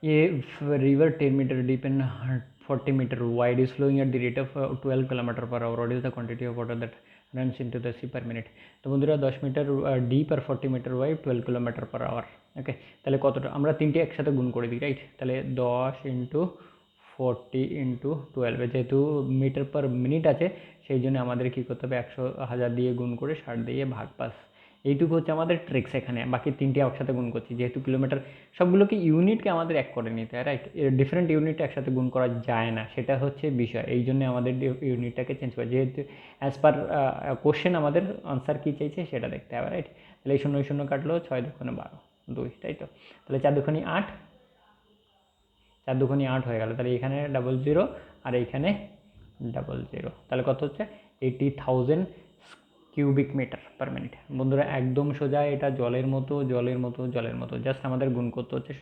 A river 10 meter deep and 40 meter wide is flowing at the rate of 12 kilometer per hour. What is the quantity of water that runs into the sea per minute? তো বন্ধুরা 10 metre deep আর 40 metre wide 12 kilometre per hour. Okay, তাহলে কতটা আমরা তিনটে একসাথে গুণ করে দিই, রাইট? তাহলে 10 ইন্টু 40 ইন্টু 12, যেহেতু মিটার পার মিনিট আছে সেই জন্য আমাদের কী করতে হবে, 100,000 দিয়ে গুণ করে 60 দিয়ে ভাগ পাস। এইটুকু হচ্ছে আমাদের ট্রিক্স। এখানে বাকি তিনটে একসাথে গুণ করছি, যেহেতু কিলোমিটার সবগুলোকে ইউনিটকে আমাদের এক করে নিতে হয়, রাইট? ডিফারেন্ট ইউনিট একসাথে গুণ করা যায় না, সেটা হচ্ছে বিষয়। এই জন্য আমাদের ইউনিটটাকে চেঞ্জ করে, যেহেতু অ্যাজ পার কোশ্চেন আমাদের আনসার কী চাইছে সেটা দেখতে হবে, রাইট? তাহলে এই 0 কাটলো, 6 দুগুণে 12, 2, তাই তো? তাহলে 4 দুগুণে 8, 4 দুগুণে 8 হয়ে গেল। তাহলে এখানে 00 আর এইখানে 00, তাহলে কত হচ্ছে 80,000 কিউবিক মিটার পার মিনিট। বন্ধুরা একদম সোজা, এটা জলের মতো জলের মতো জলের মতো, জাস্ট আমাদের গুণ করতে হচ্ছে